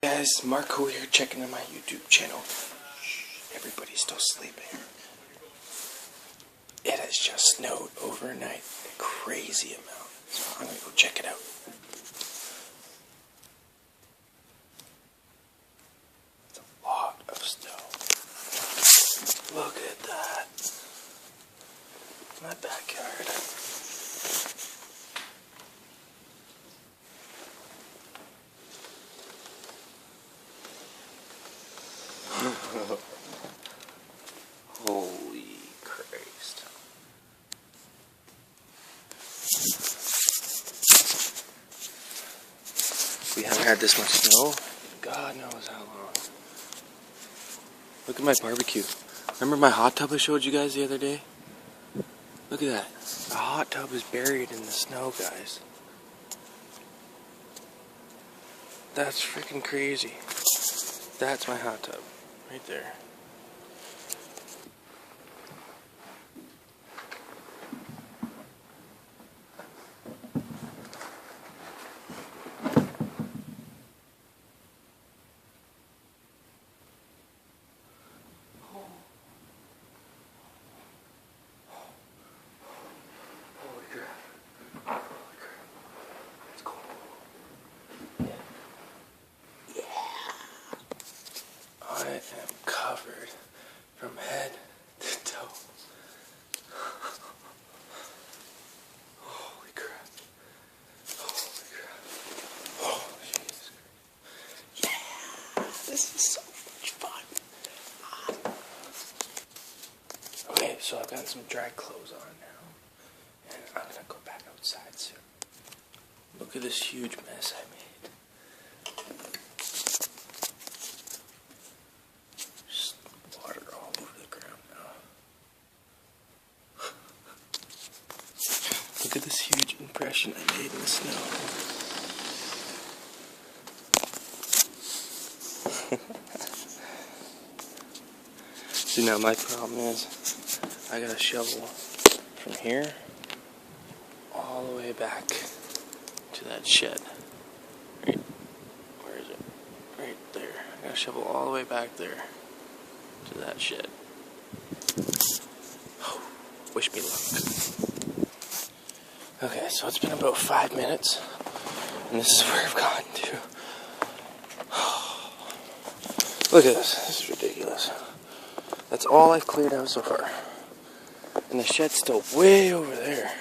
Guys, Marco here checking on my YouTube channel. Everybody's still sleeping. It has just snowed overnight, a crazy amount. So I'm gonna go check it out. It's a lot of snow. Look at that. My backyard. Holy Christ. We haven't had this much snow. God knows how long. Look at my barbecue. Remember my hot tub I showed you guys the other day? Look at that. The hot tub is buried in the snow, guys. That's freaking crazy. That's my hot tub. Right there. I am covered from head to toe. Holy crap. Holy crap. Oh, Jesus Christ. Yeah! This is so much fun. Okay, so I've got some dry clothes on now. And I'm gonna go back outside soon. Look at this huge mess I made. Look at this huge impression I made in the snow. See, now my problem is I gotta shovel from here all the way back to that shed. Right, where is it? Right there. I gotta shovel all the way back there to that shed. Wish me luck. Okay, so it's been about 5 minutes, and this is where I've gotten to. Look at this. This is ridiculous. That's all I've cleared out so far. And the shed's still way over there.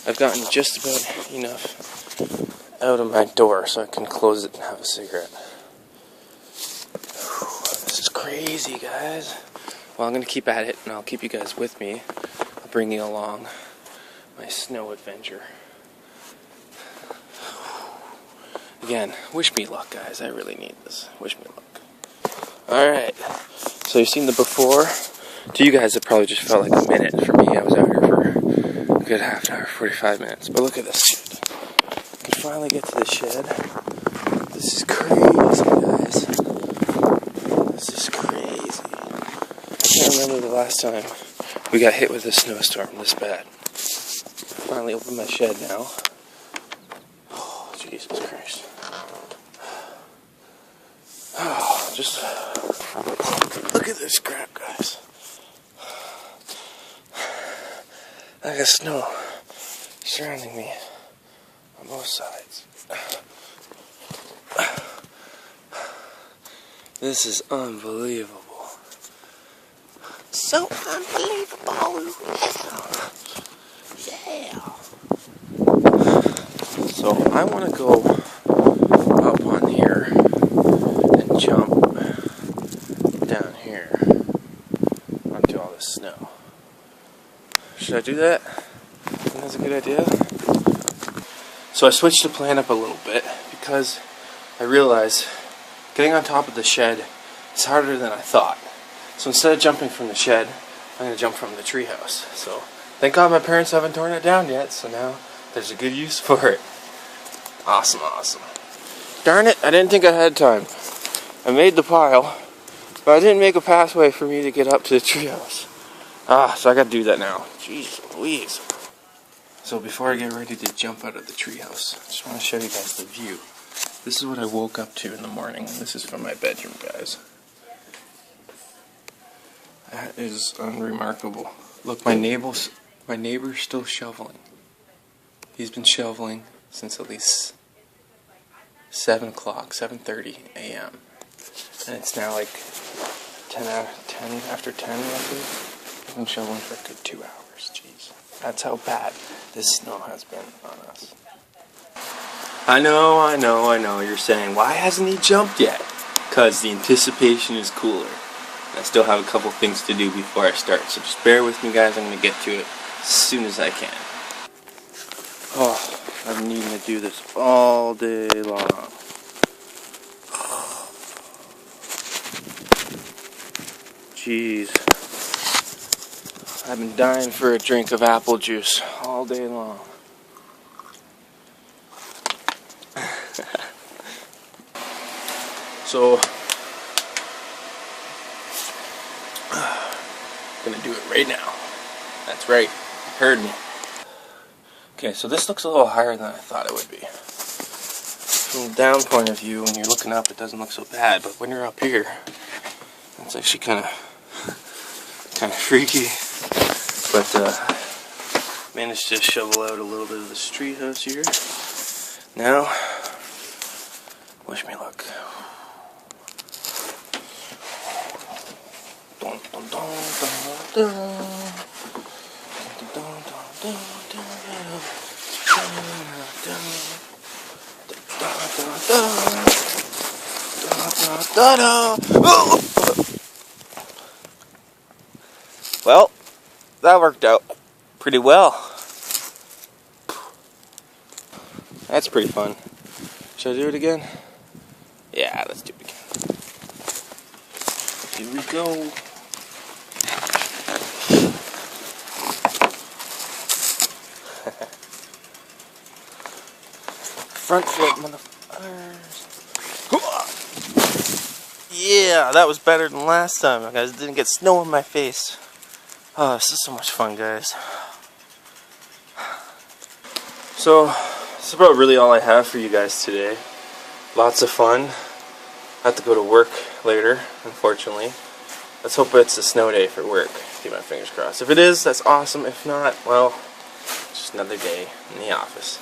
I've gotten just about enough out of my door so I can close it and have a cigarette. This is crazy, guys. Well, I'm going to keep at it, and I'll keep you guys with me. I'll bring you along my snow adventure. Again, wish me luck, guys. I really need this. Wish me luck. Alright. So you've seen the before. To you guys, it probably just felt like a minute. For me, I was out here for a good half an hour, 45 minutes. But look at this shit. I can finally get to the shed. This is crazy, guys. This is crazy. I can't remember the last time we got hit with a snowstorm this bad. Finally opened my shed now. Oh, Jesus Christ. Oh, just look at this crap, guys. I got snow surrounding me on both sides. This is unbelievable. So unbelievable. Yeah. So I want to go up on here and jump down here onto all this snow. Should I do that? I think that's a good idea. So I switched the plan up a little bit because I realized getting on top of the shed is harder than I thought. So instead of jumping from the shed, I'm going to jump from the treehouse. So thank God my parents haven't torn it down yet, so now there's a good use for it. Awesome, awesome. Darn it, I didn't think I had time. I made the pile, but I didn't make a pathway for me to get up to the treehouse. So I gotta do that now. Jeez Louise. So before I get ready to jump out of the treehouse, I just want to show you guys the view. This is what I woke up to in the morning. This is from my bedroom, guys. That is unremarkable. Look, my neighbor's still shoveling. He's been shoveling since at least 7 o'clock, 7:30 a.m. And it's now like 10 after 10 roughly. I've been shoveling for a good 2 hours. Jeez. That's how bad this snow has been on us. I know. You're saying, why hasn't he jumped yet? Because the anticipation is cooler. I still have a couple things to do before I start, so just bear with me, guys. I'm going to get to it as soon as I can. Oh, I've been needing to do this all day long. Jeez. I've been dying for a drink of apple juice all day long. So, I'm gonna do it right now. That's right, you heard me. Okay, so this looks a little higher than I thought it would be. From the down point of view, when you're looking up, it doesn't look so bad, but when you're up here, it's actually kind of freaky. But managed to shovel out a little bit of the street house here. Now, wish me luck. Well, that worked out pretty well. That's pretty fun. Should I do it again? Yeah, let's do it again. Here we go. Front flip, motherfuckers. Yeah, that was better than last time, guys. Didn't get snow on my face. Oh, this is so much fun, guys. So, that's about really all I have for you guys today. Lots of fun. I have to go to work later, unfortunately. Let's hope it's a snow day for work. Keep my fingers crossed. If it is, that's awesome. If not, well, just another day in the office.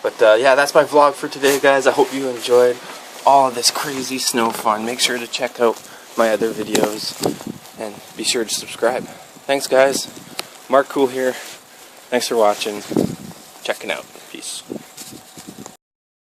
But yeah, that's my vlog for today, guys. I hope you enjoyed all of this crazy snow fun. Make sure to check out my other videos and be sure to subscribe. Thanks, guys. Mark Cool here. Thanks for watching. Checking out. Peace.